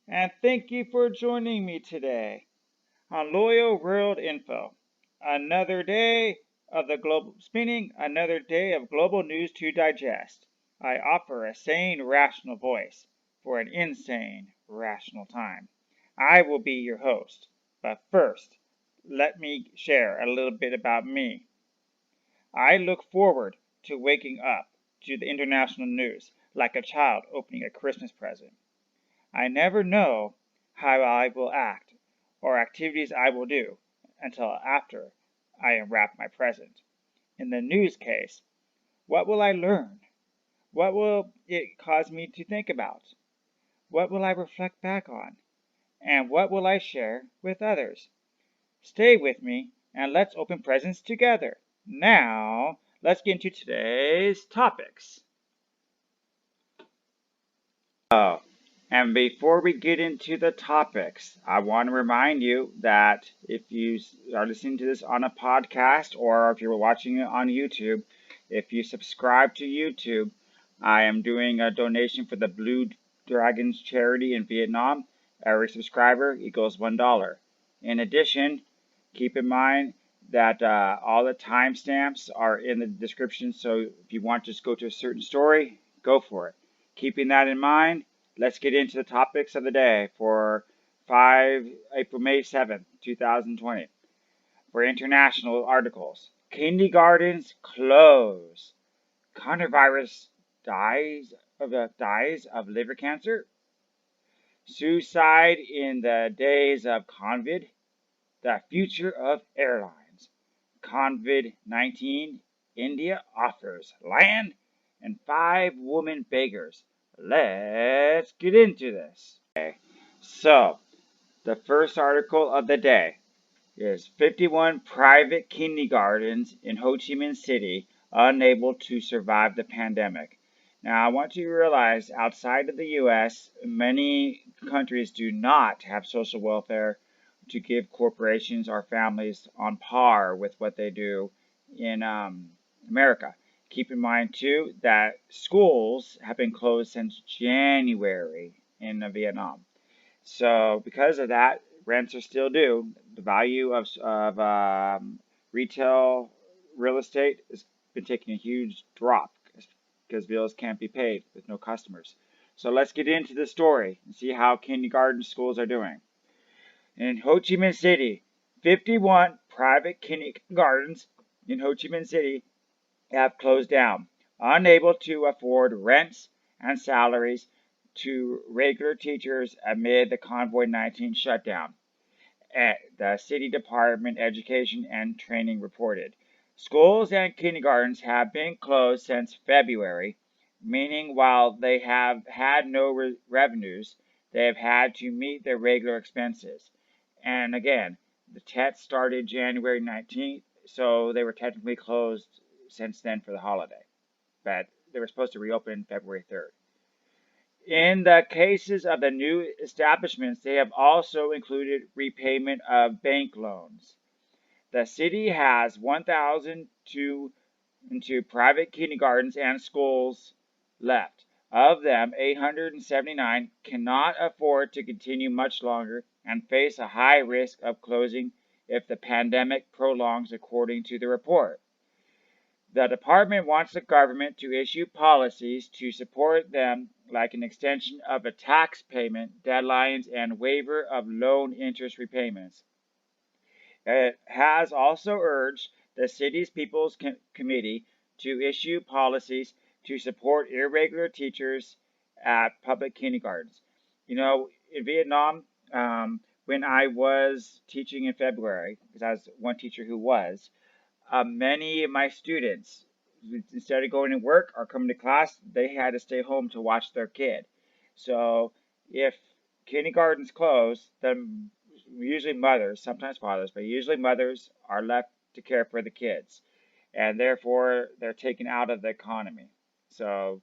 and thank you for joining me today on Loyal World Info. Another day of the global spinning, another day of global news to digest. I offer a sane, rational voice for an insane, rational time. I will be your host, but first, let me share a little bit about me. I look forward to waking up to the international news like a child opening a Christmas present. I never know how I will act or activities I will do until after I unwrap my present. In the news case, what will I learn? What will it cause me to think about? What will I reflect back on? And what will I share with others? Stay with me and let's open presents together. Now, let's get into today's topics. Oh, and before we get into the topics, I want to remind you that if you are listening to this on a podcast or if you're watching it on YouTube, if you subscribe to YouTube, I am doing a donation for the Blue Dragons charity in Vietnam. Every subscriber equals $1. In addition, keep in mind that all the timestamps are in the description, so if you want to just go to a certain story, go for it. Keeping that in mind, let's get into the topics of the day for May 7th, 2020. For international articles, kindergartens close. Coronavirus dies of liver cancer. Suicide in the days of Convid. The Future of Airlines. Convid-19, India offers land, and 5 women beggars. Let's get into this. Okay. So, the first article of the day is 51 private kindergartens in Ho Chi Minh City unable to survive the pandemic. Now, I want you to realize outside of the U.S., many countries do not have social welfare to give corporations or families on par with what they do in America. Keep in mind, too, that schools have been closed since January in Vietnam. So because of that, rents are still due. The value of retail real estate has been taking a huge drop because bills can't be paid with no customers. So let's get into the story and see how kindergarten schools are doing. In Ho Chi Minh City, 51 private kindergartens in Ho Chi Minh City have closed down, unable to afford rents and salaries to regular teachers amid the COVID-19 shutdown. The City Department Education and Training reported. Schools and kindergartens have been closed since February, meaning while they have had no revenues, they have had to meet their regular expenses. And again, the test started January 19th, so they were technically closed since then for the holiday. But they were supposed to reopen February 3rd. In the cases of the new establishments, they have also included repayment of bank loans. The city has 1,002 private kindergartens and schools left. Of them, 879 cannot afford to continue much longer and face a high risk of closing if the pandemic prolongs, according to the report. The department wants the government to issue policies to support them, like an extension of a tax payment deadlines and waiver of loan interest repayments. It has also urged the city's People's Committee to issue policies to support irregular teachers at public kindergartens. You know, in Vietnam, when I was teaching in February, because I was one teacher who was, many of my students, instead of going to work or coming to class, they had to stay home to watch their kid. So if kindergarten's closed, then usually mothers, sometimes fathers, but usually mothers are left to care for the kids. And therefore, they're taken out of the economy. So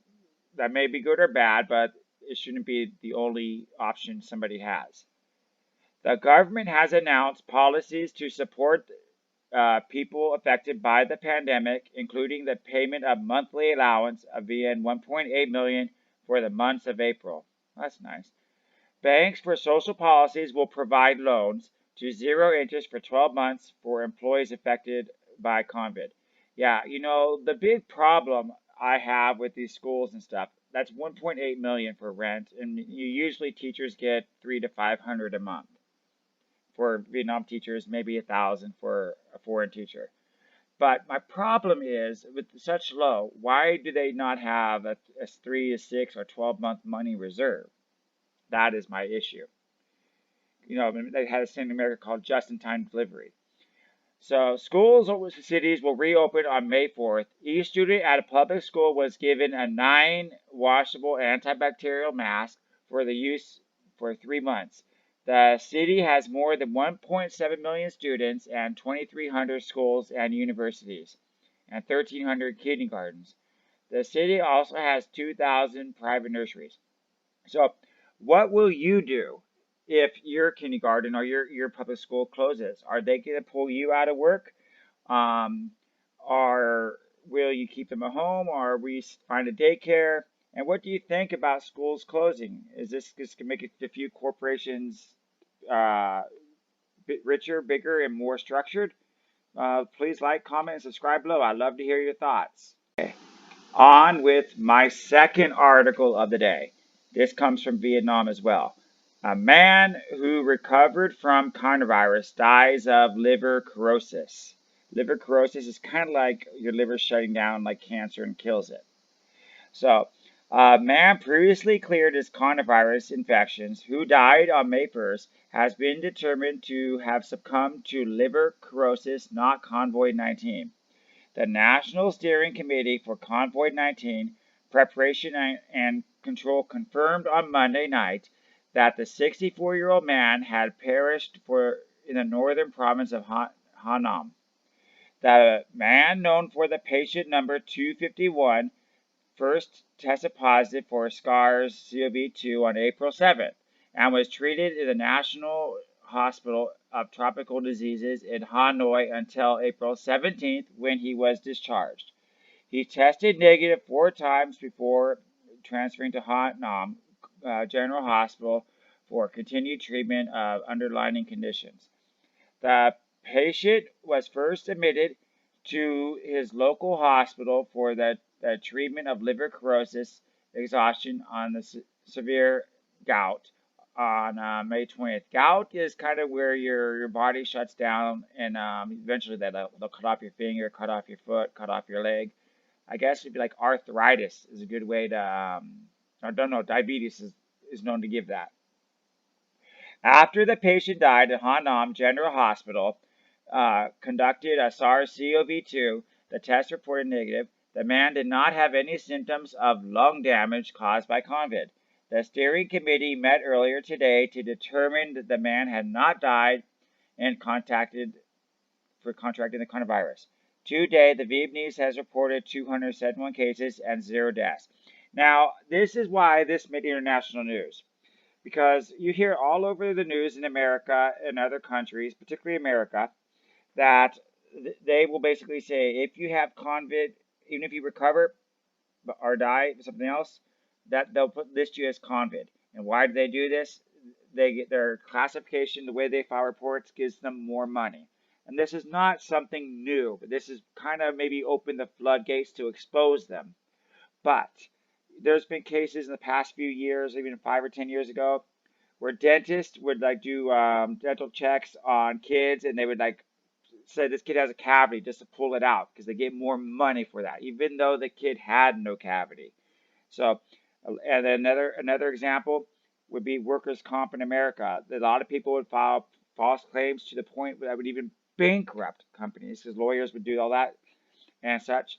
that may be good or bad, but it shouldn't be the only option somebody has. The government has announced policies to support people affected by the pandemic, including the payment of monthly allowance of VN 1.8 million for the months of April. That's nice. Banks for social policies will provide loans to zero interest for 12 months for employees affected by Convid. Yeah, the big problem I have with these schools and stuff, that's 1.8 million for rent, and usually teachers get 3 to 500 a month. For Vietnam teachers, maybe 1,000 for a foreign teacher. But my problem is with such low, why do they not have a 3 to 6 or 12-month money reserve? That is my issue. They had a thing in America called just-in-time delivery. So schools or cities will reopen on May 4th. Each student at a public school was given a 9-washable antibacterial mask for the use for 3 months. The city has more than 1.7 million students and 2,300 schools and universities and 1,300 kindergartens. The city also has 2,000 private nurseries. So what will you do if your kindergarten or your public school closes? Are they going to pull you out of work? Or will you keep them at home, or will you find a daycare? And what do you think about schools closing? Is this just going to make a few corporations richer, bigger, and more structured? Please like, comment, and subscribe below. I'd love to hear your thoughts. Okay. On with my second article of the day. This comes from Vietnam as well. A man who recovered from coronavirus dies of liver cirrhosis. Liver cirrhosis is kind of like your liver shutting down like cancer and kills it. So, a man previously cleared his coronavirus infections who died on May 1st has been determined to have succumbed to liver cirrhosis, not COVID-19. The National Steering Committee for COVID-19 Preparation and Control confirmed on Monday night that the 64-year-old man had perished in the northern province of Hanam. The man, known for the patient number 251, first tested positive for SARS-CoV-2 on April 7th and was treated in the National Hospital of Tropical Diseases in Hanoi until April 17th when he was discharged. He tested negative 4 times before transferring to Hanam General Hospital for continued treatment of underlying conditions. The patient was first admitted to his local hospital for the treatment of liver cirrhosis exhaustion on the severe gout on May 20th. Gout is kind of where your body shuts down, and eventually they'll cut off your finger, cut off your foot, cut off your leg. I guess it'd be like arthritis is a good way to, I don't know, diabetes is known to give that. After the patient died at Hanam General Hospital, conducted a SARS-CoV-2, the test reported negative. The man did not have any symptoms of lung damage caused by Convid. The steering committee met earlier today to determine that the man had not died and contracted the coronavirus. Today, the Vietnamese has reported 271 cases and 0 deaths. Now, this is why this made international news. Because you hear all over the news in America and other countries, particularly America, that they will basically say if you have Convid, even if you recover or die of something else, that they'll list you as Convid. And why do they do this? They get their classification, the way they file reports, gives them more money. And this is not something new, but this is kind of maybe open the floodgates to expose them. But there's been cases in the past few years, even 5 or 10 years ago, where dentists would do dental checks on kids, and they would say this kid has a cavity just to pull it out because they get more money for that, even though the kid had no cavity. So, and another example would be workers' comp in America. A lot of people would file false claims to the point that would even bankrupt companies because lawyers would do all that and such.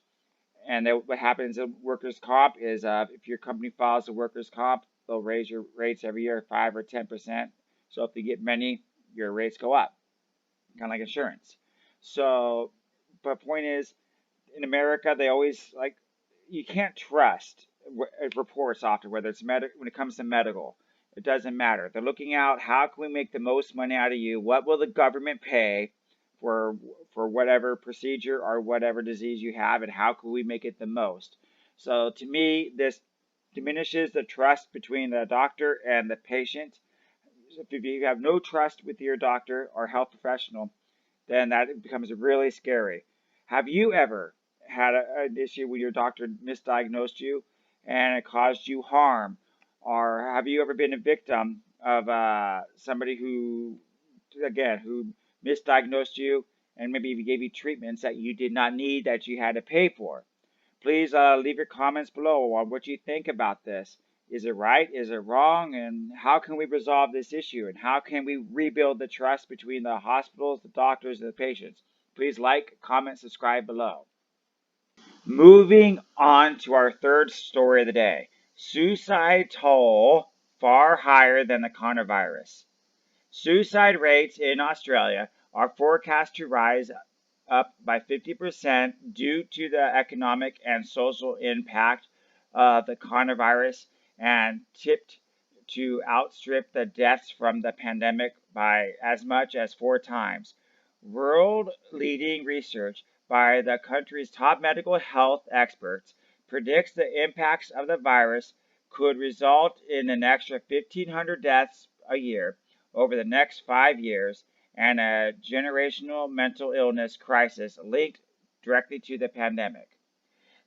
And what happens in workers' comp is if your company files a workers' comp, they'll raise your rates every year 5 or 10%. So if you get many, your rates go up, kind of like insurance. So, but point is, in America, they always you can't trust reports often, whether it's when it comes to medical. It doesn't matter. They're looking out, how can we make the most money out of you? What will the government pay for whatever procedure or whatever disease you have, and how can we make it the most? So to me, this diminishes the trust between the doctor and the patient. if you have no trust with your doctor or health professional, then that becomes really scary. Have you ever had an issue where your doctor misdiagnosed you and it caused you harm? Or have you ever been a victim of somebody who, again, who misdiagnosed you and maybe even gave you treatments that you did not need that you had to pay for? Please leave your comments below on what you think about this. Is it right? Is it wrong? And how can we resolve this issue? And how can we rebuild the trust between the hospitals, the doctors, and the patients? Please like, comment, subscribe below. Moving on to our third story of the day. Suicide toll far higher than the coronavirus. Suicide rates in Australia are forecast to rise up by 50% due to the economic and social impact of the coronavirus and tipped to outstrip the deaths from the pandemic by as much as 4 times. World-leading research by the country's top medical health experts predicts the impacts of the virus could result in an extra 1,500 deaths a year over the next 5 years and a generational mental illness crisis linked directly to the pandemic.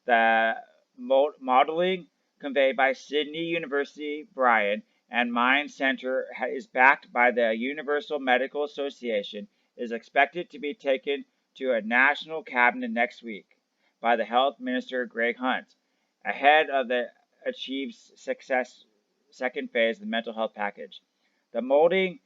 The modeling conveyed by Sydney University Bryan and Mind Center is backed by the Universal Medical Association, is expected to be taken to a national cabinet next week by the Health Minister Greg Hunt, ahead of the Achieve Success second phase of the mental health package. The modeling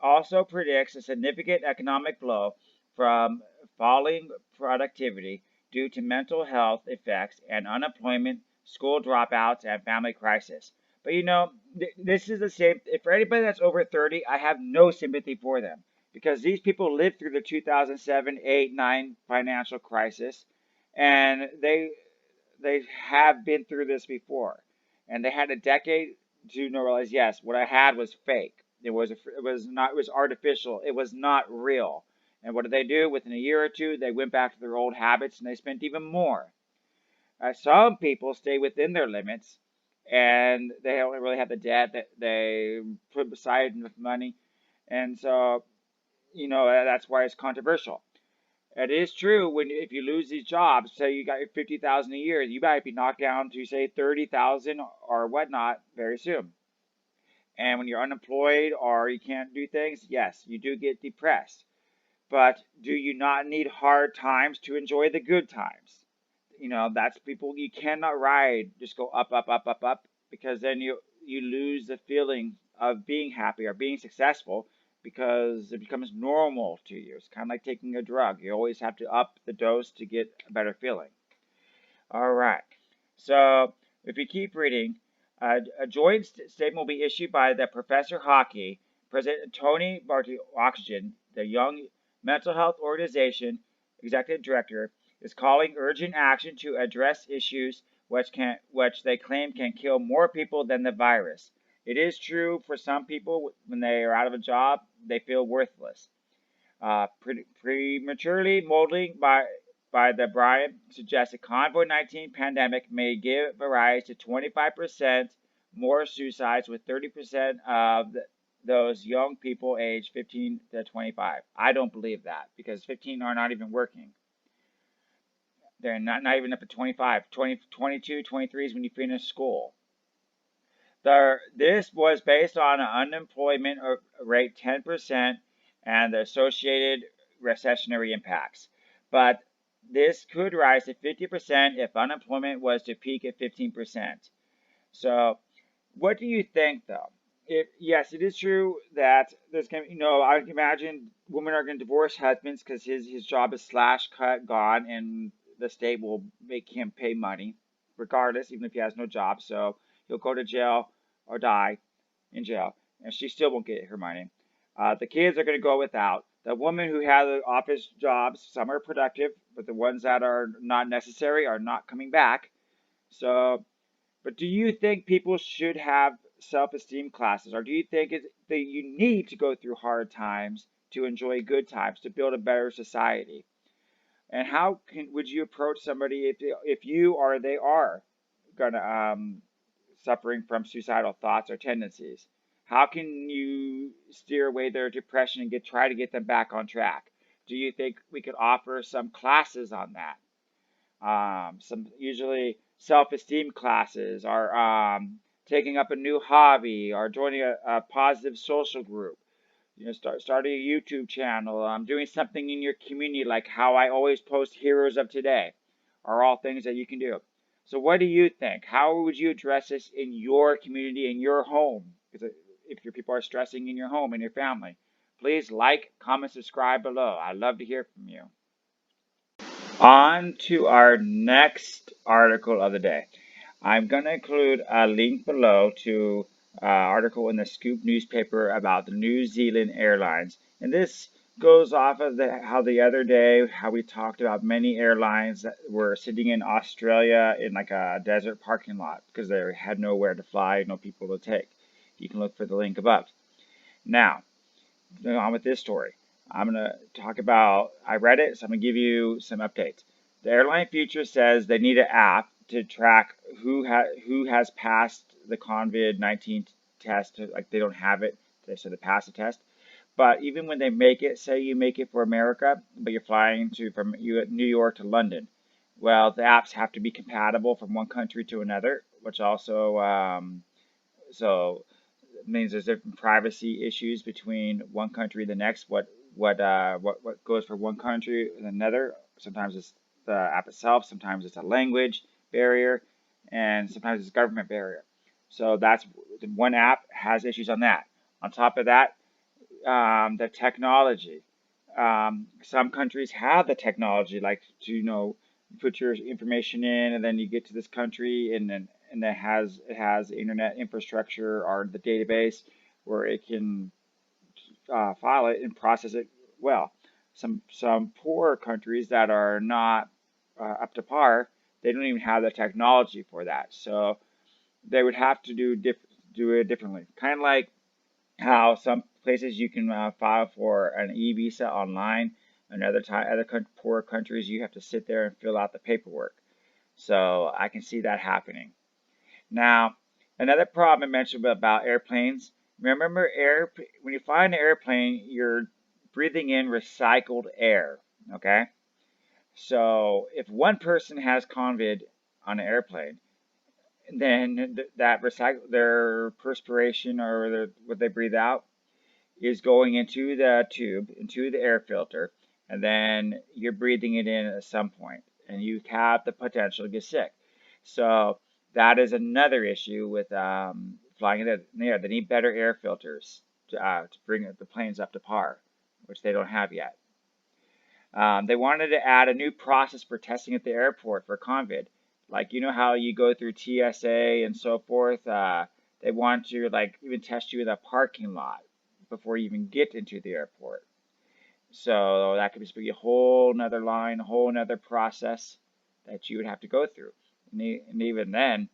also predicts a significant economic blow from falling productivity due to mental health effects and unemployment, school dropouts, and family crisis. But you know, this is the same. For anybody that's over 30, I have no sympathy for them because these people lived through the 2007, 8, 9 financial crisis, and they have been through this before, and they had a decade to realize, yes, what I had was fake. It was artificial. It was not real. And what did they do? Within a year or two, they went back to their old habits and they spent even more. Some people stay within their limits and they don't really have the debt that they put aside with money. And so, that's why it's controversial. It is true if you lose these jobs, say you got your 50,000 a year, you might be knocked down to say 30,000 or whatnot very soon. And when you're unemployed or you can't do things, yes, you do get depressed. But do you not need hard times to enjoy the good times? That's people, you cannot just go up, up, up, up, up, because then you lose the feeling of being happy or being successful because it becomes normal to you. It's kind of like taking a drug. You always have to up the dose to get a better feeling. All right. So if you keep reading, a joint statement will be issued by the Professor Hockey, President Tony Barty-Oxygen, the Young Mental Health Organization Executive Director, is calling urgent action to address issues which they claim can kill more people than the virus. It is true for some people when they are out of a job, they feel worthless. Prematurely modeling by the Bryan suggests the COVID-19 pandemic may give rise to 25% more suicides, with 30% of those young people aged 15 to 25. I don't believe that because 15 are not even working. They're not even up to 25. 22, 23 is when you finish school. This was based on an unemployment rate 10% and the associated recessionary impacts. But this could rise to 50% if unemployment was to peak at 15%. So, what do you think, though? Yes, it is true that there's going to, I can imagine women are going to divorce husbands because his job is slashed, cut, gone, and the state will make him pay money, regardless, even if he has no job. So he'll go to jail or die in jail, and she still won't get her money. The kids are going to go without. The women who have the office jobs, some are productive, but the ones that are not necessary are not coming back. So, but do you think people should have self-esteem classes, or do you think that you need to go through hard times to enjoy good times, to build a better society? And how would you approach somebody if you or they are gonna suffering from suicidal thoughts or tendencies? How can you steer away their depression and try to get them back on track? Do you think we could offer some classes on that? Some usually self-esteem classes, or taking up a new hobby, or joining a positive social group. Starting a YouTube channel, doing something in your community, like how I always post Heroes of Today, are all things that you can do. So what do you think? How would you address this in your community, in your home? Because if your people are stressing in your home, in your family, please like, comment, subscribe below. I'd love to hear from you. On to our next article of the day. I'm going to include a link below to an article in the Scoop newspaper about the New Zealand Airlines. And this goes off of how the other day, how we talked about many airlines that were sitting in Australia in like a desert parking lot because they had nowhere to fly, no people to take. You can look for the link above. Now, on with this story. I'm going to talk about, I read it, so I'm going to give you some updates. The airline Future says they need an app to track who has passed the Convid-19 test. Like, they don't have it, so they pass the test. But even when they make it, say you make it for America, but you're flying from New York to London, well, the apps have to be compatible from one country to another, which also so means there's different privacy issues between one country and the next. What goes for one country and another. Sometimes it's the app itself, sometimes it's a language barrier, and sometimes it's a government barrier. So that's one app has issues on that. On top of that, the technology. Some countries have the technology, like to put your information in, and then you get to this country, and it has internet infrastructure or the database where it can file it and process it well. Some poorer countries that are not up to par, they don't even have the technology for that. So they would have to do it differently. Kind of like how some places you can file for an e-visa online, and other poorer countries you have to sit there and fill out the paperwork. So I can see that happening. Now, another problem I mentioned about airplanes. Remember, when you fly an airplane, you're breathing in recycled air. Okay, so if one person has Convid on an airplane, then that their perspiration or what they breathe out is going into the tube, into the air filter, and then you're breathing it in at some point, and you have the potential to get sick. So that is another issue with flying in the air. They need better air filters to bring the planes up to par, which they don't have yet. They wanted to add a new process for testing at the airport for Convid. Like, you know how you go through TSA and so forth? They want to even test you in the parking lot before you even get into the airport. So that could be a whole nother line, a whole nother process that you would have to go through. And even then,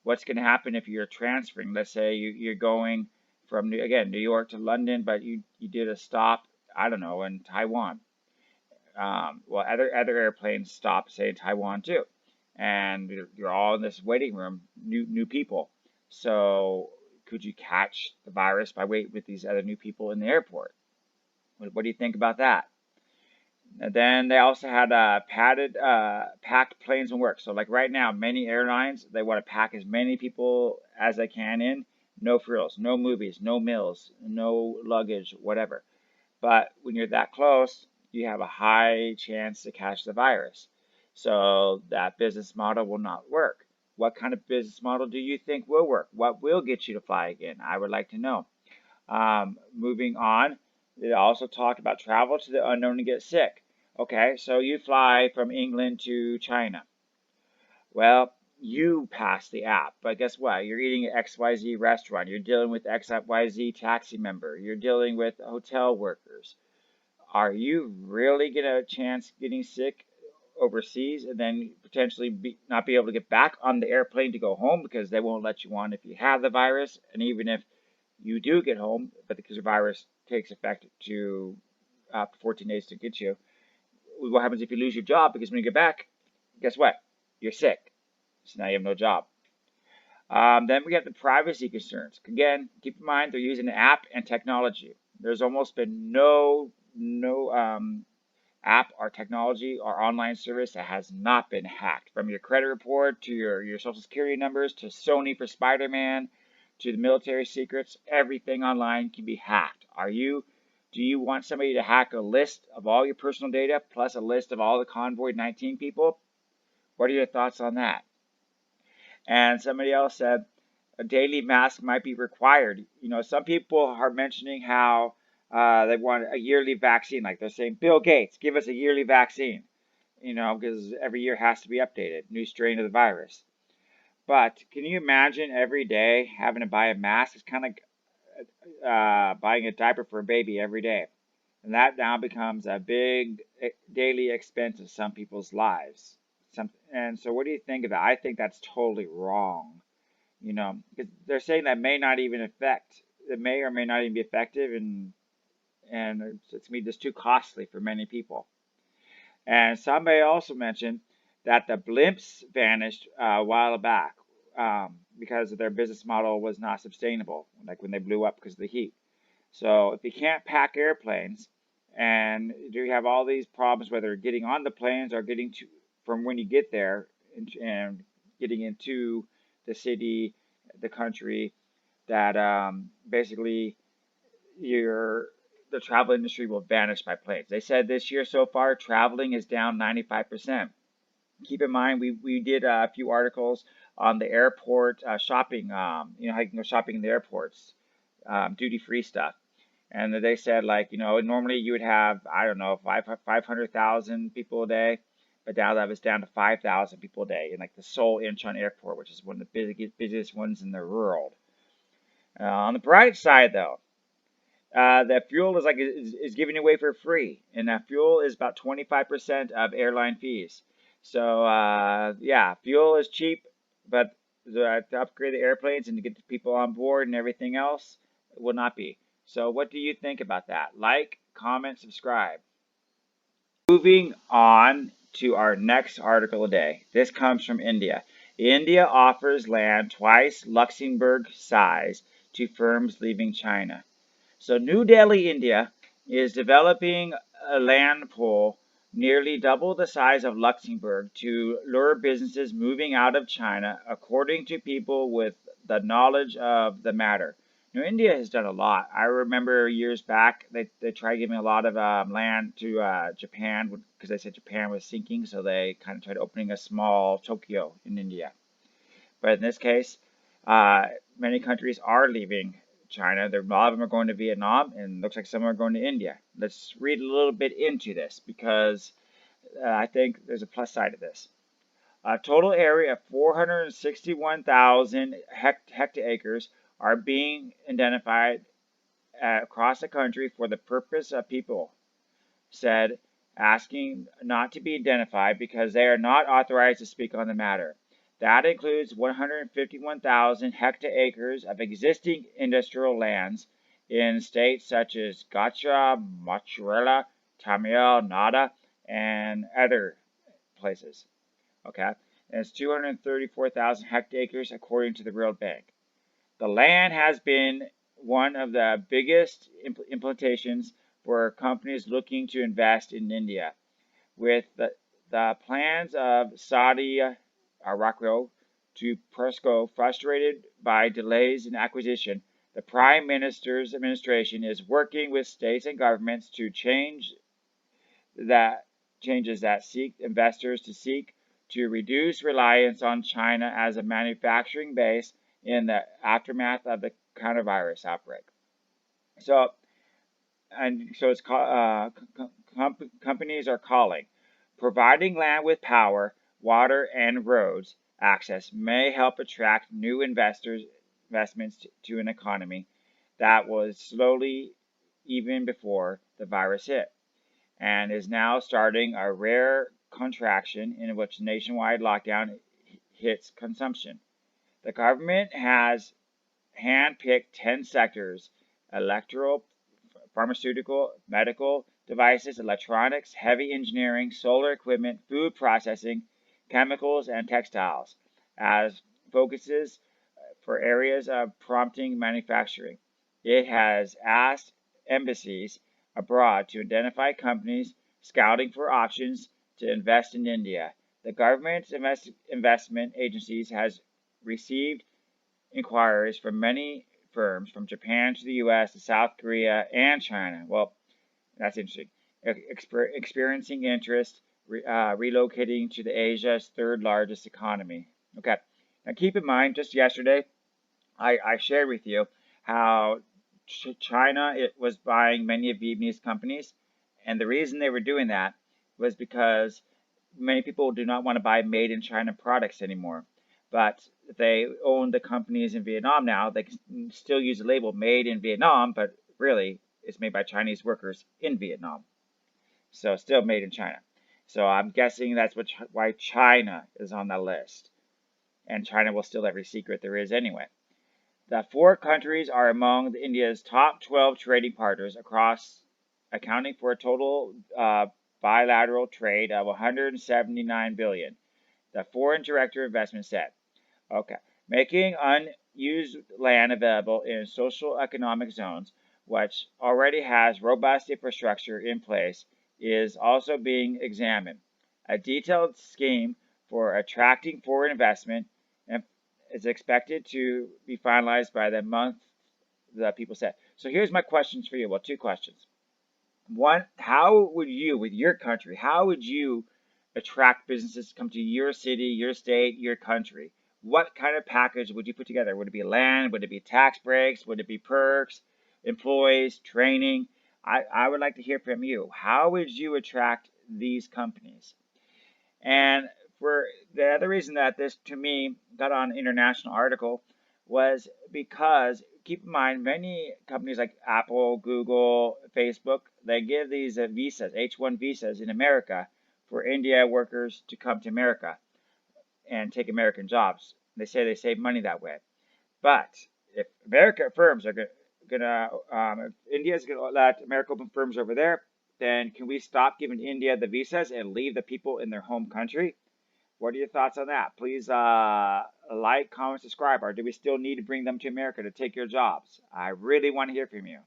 what's going to happen if you're transferring? Let's say you're going from, again, New York to London, but you did a stop, I don't know, in Taiwan. Well, other airplanes stop, say, in Taiwan too. And you're all in this waiting room, new people. So could you catch the virus by waiting with these other new people in the airport? What do you think about that? And then they also had packed planes and work. So like right now, many airlines, they want to pack as many people as they can in. No frills, no movies, no meals, no luggage, whatever. But when you're that close, you have a high chance to catch the virus. So that business model will not work. What kind of business model do you think will work? What will get you to fly again? I would like to know. Moving on, they also talked about travel to the unknown and get sick. Okay, so you fly from England to China. Well, you pass the app, but guess what? You're eating at XYZ restaurant. You're dealing with XYZ taxi member. You're dealing with hotel workers. Are you really going to chance getting sick overseas and then potentially not be able to get back on the airplane to go home because they won't let you on if you have the virus? And even if you do get home, but because the virus takes effect to up to 14 days to get you, what happens if you lose your job? Because when you get back, guess what? You're sick. So now you have no job. Then we have the privacy concerns. Again, keep in mind they're using an app and technology. There's almost been no app or technology or online service that has not been hacked. From your credit report to your social security numbers to Sony for Spider-Man to the military secrets, everything online can be hacked. Do you want somebody to hack a list of all your personal data plus a list of all the Convoy 19 people? What are your thoughts on that? And somebody else said a daily mask might be required. Some people are mentioning how they want a yearly vaccine. Like they're saying, Bill Gates, give us a yearly vaccine. Because every year has to be updated, new strain of the virus. But can you imagine every day having to buy a mask? It's kind of buying a diaper for a baby every day. And that now becomes a big daily expense of some people's lives. And so what do you think of that? I think that's totally wrong. Because they're saying that may not even affect, it may or may not even be effective, and it's going to be just too costly for many people. And somebody also mentioned that the blimps vanished a while back because their business model was not sustainable, like when they blew up because of the heat. So if you can't pack airplanes, and you have all these problems, whether getting on the planes or getting to from when you get there and getting into the city, the country, that basically the travel industry will vanish by planes. They said this year so far, traveling is down 95%. Keep in mind, we did a few articles on the airport shopping, how you can go shopping in the airports, duty-free stuff. And they said, like, normally you would have, I don't know, 500,000 people a day, but now that was down to 5,000 people a day in like the Seoul Incheon Airport, which is one of the busiest ones in the world. On the bright side, though, the fuel is giving away for free, and that fuel is about 25% of airline fees. So yeah, fuel is cheap, but to upgrade the airplanes and to get the people on board and everything else will not be. So what do you think about that? Like, comment, subscribe. Moving on to our next article today. This comes from India. India offers land twice Luxembourg size to firms leaving China. So New Delhi, India is developing a land pool nearly double the size of Luxembourg to lure businesses moving out of China, according to people with the knowledge of the matter. Now, India has done a lot. I remember years back they tried giving a lot of land to Japan because they said Japan was sinking, so they kind of tried opening a small Tokyo in India. But in this case, many countries are leaving China. A lot of them are going to Vietnam, and it looks like some are going to India. Let's read a little bit into this because I think there's a plus side to this. A total area of 461,000 hectares are being identified across the country for the purpose of people said, asking not to be identified because they are not authorized to speak on the matter. That includes 151,000 hectares of existing industrial lands in states such as Gacha, Mozzarella, Tamil Nadu, and other places. Okay, and it's 234,000 hectares according to the World Bank. The land has been one of the biggest implementations for companies looking to invest in India, with the plans of Saudi Aramco to Presco frustrated by delays in acquisition. The Prime Minister's administration is working with states and governments to changes that seek investors to reduce reliance on China as a manufacturing base in the aftermath of the coronavirus outbreak. So it's companies are calling. Providing land with power, water, and roads access may help attract new investments to an economy that was slowly even before the virus hit, and is now starting a rare contraction in which nationwide lockdown hits consumption. The government has handpicked 10 sectors: electoral, pharmaceutical, medical devices, electronics, heavy engineering, solar equipment, food processing, chemicals, and textiles as focuses for areas of prompting manufacturing. It has asked embassies abroad to identify companies scouting for options to invest in India. The government's investment agencies has received inquiries from many firms from Japan to the U.S. to South Korea and China. Well, that's interesting. Experiencing interest relocating to Asia's third largest economy. Okay, now keep in mind, just yesterday, I shared with you how China was buying many Vietnamese companies, and the reason they were doing that was because many people do not want to buy made in China products anymore. But if they own the companies in Vietnam now, they can still use the label made in Vietnam, but really it's made by Chinese workers in Vietnam. So still made in China. So I'm guessing that's why China is on that list. And China will steal every secret there is anyway. The four countries are among India's top 12 trading partners across, accounting for a total bilateral trade of 179 billion. The foreign director of investment said. Okay, making unused land available in social economic zones, which already has robust infrastructure in place, is also being examined. A detailed scheme for attracting foreign investment is expected to be finalized by the month, the people said. So here's my questions for you. Well, two questions. One, how would you, with your country, how would you attract businesses to come to your city, your state, your country? What kind of package would you put together? Would it be land? Would it be tax breaks? Would it be perks, employees, training? I would like to hear from you. How would you attract these companies? And for the other reason that this, to me, got on an international article was because, keep in mind, many companies like Apple, Google, Facebook, they give these visas, H-1 visas in America for India workers to come to America and take American jobs. They say they save money that way. But if American firms are if India's going to let American open firms over there, then can we stop giving India the visas and leave the people in their home country? What are your thoughts on that? Please like, comment, subscribe. Or do we still need to bring them to America to take your jobs? I really want to hear from you.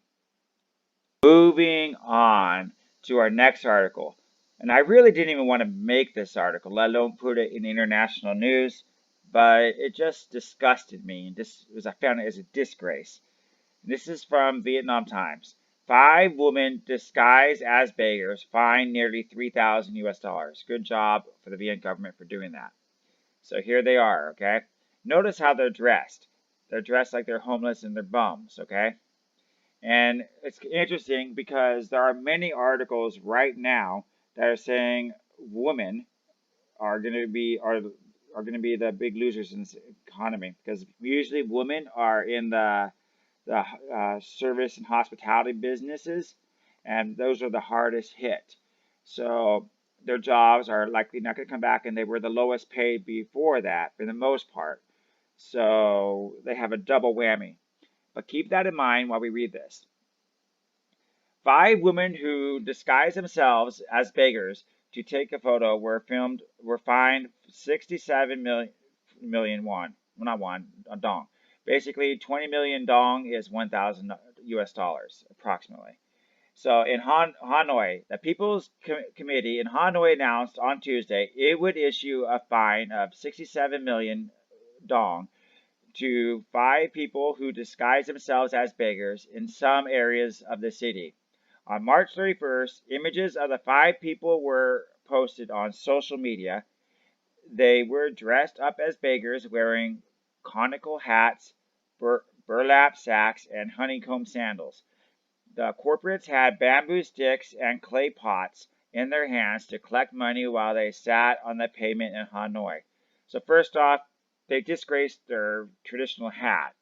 Moving on to our next article. And I really didn't even want to make this article, let alone put it in international news. But it just disgusted me. I found it as a disgrace. This is from Vietnam Times. 5 women disguised as beggars fined nearly 3,000 US dollars. Good job for the Vietnam government for doing that. So here they are, okay? Notice how they're dressed. They're dressed like they're homeless and they're bums, okay? And it's interesting because there are many articles right now that are saying women are going to be the big losers in this economy, because usually women are in the service and hospitality businesses, and those are the hardest hit. So their jobs are likely not going to come back, and they were the lowest paid before that for the most part. So they have a double whammy. But keep that in mind while we read this. 5 women who disguised themselves as beggars to take a photo were fined 67 million won. Well, not won, a dong. Basically, 20 million dong is 1,000 US dollars, approximately. So in Hanoi, the People's Committee in Hanoi announced on Tuesday it would issue a fine of 67 million dong to 5 people who disguised themselves as beggars in some areas of the city. On March 31st, images of the 5 people were posted on social media. They were dressed up as beggars, wearing conical hats, burlap sacks, and honeycomb sandals. The corporates had bamboo sticks and clay pots in their hands to collect money while they sat on the pavement in Hanoi. So first off, they disgraced their traditional hat.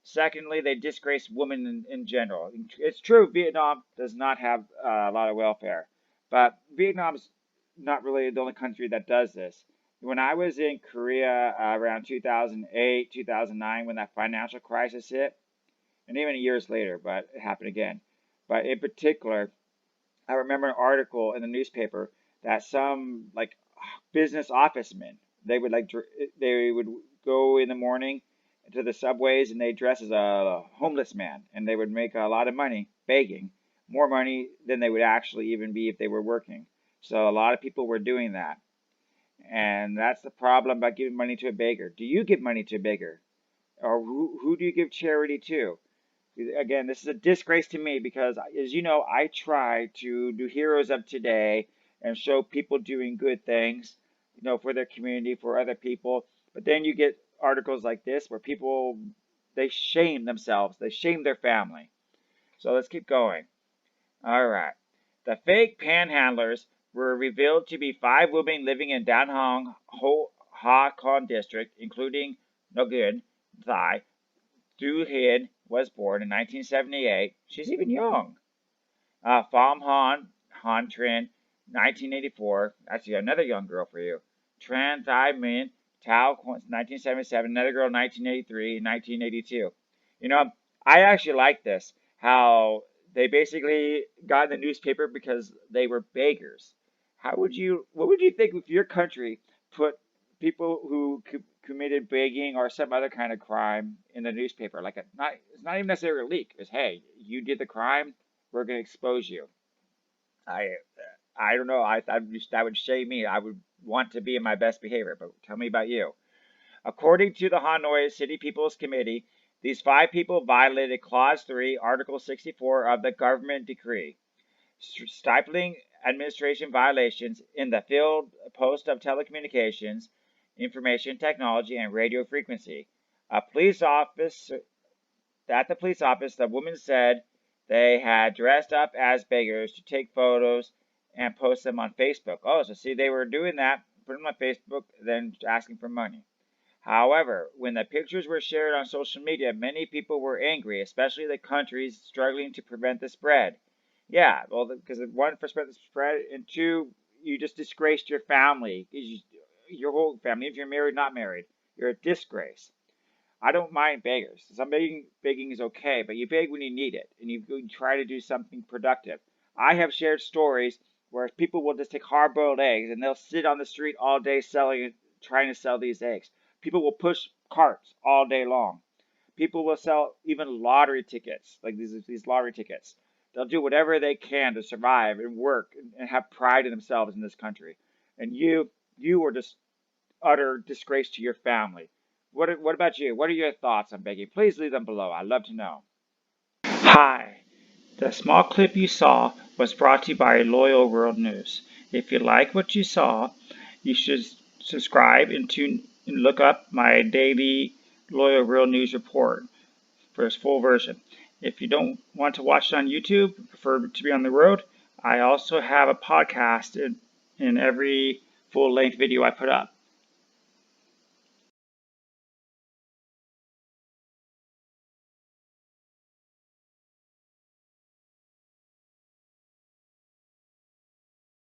Secondly, they disgraced women in general. It's true, Vietnam does not have a lot of welfare, but Vietnam's not really the only country that does this. When I was in Korea around 2008, 2009, when that financial crisis hit, and even years later, but it happened again. But in particular, I remember an article in the newspaper that some business officemen, they would go in the morning to the subways and they dress as a homeless man, and they would make a lot of money begging, more money than they would actually even be if they were working. So a lot of people were doing that. And that's the problem about giving money to a beggar. Do you give money to a beggar? Or who do you give charity to? Again, this is a disgrace to me because, as you know, I try to do heroes of today and show people doing good things, for their community, for other people. But then you get articles like this where people, they shame themselves, they shame their family. So let's keep going. All right. The fake panhandlers were revealed to be 5 women living in Dan Hong Ha Kon district, including Nguyen Thai. Du Hien was born in 1978. She's even young. Pham Han Trin, 1984. That's another young girl for you. Tran Thai Min Tao, 1977. Another girl, 1983, 1982. I actually like this. How they basically got in the newspaper because they were beggars. What would you think if your country put people who committed begging or some other kind of crime in the newspaper? It's not even necessarily a leak. It's, hey, you did the crime, we're going to expose you. I I don't know. That would shame me. I would want to be in my best behavior. But tell me about you. According to the Hanoi City People's Committee, these 5 people violated Clause 3, Article 64 of the government decree, stifling administration violations in the field post of telecommunications, information technology, and radio frequency. At the police office, the woman said they had dressed up as beggars to take photos and post them on Facebook. Oh, so see, they were doing that, putting them on Facebook, then asking for money. However, when the pictures were shared on social media, many people were angry, especially the countries struggling to prevent the spread. Yeah, well, because one, for the spread, and two, you just disgraced your family, your whole family. If you're married, not married, you're a disgrace. I don't mind beggars. Some begging is okay, but you beg when you need it, and you try to do something productive. I have shared stories where people will just take hard-boiled eggs, and they'll sit on the street all day trying to sell these eggs. People will push carts all day long. People will sell even lottery tickets, like these lottery tickets. They'll do whatever they can to survive and work and have pride in themselves in this country. And you are just utter disgrace to your family. What about you? What are your thoughts on begging? Please leave them below. I'd love to know. Hi. The small clip you saw was brought to you by Loyal World News. If you like what you saw, you should subscribe and look up my daily Loyal World News report for its full version. If you don't want to watch it on YouTube, prefer to be on the road, I also have a podcast in every full-length video I put up.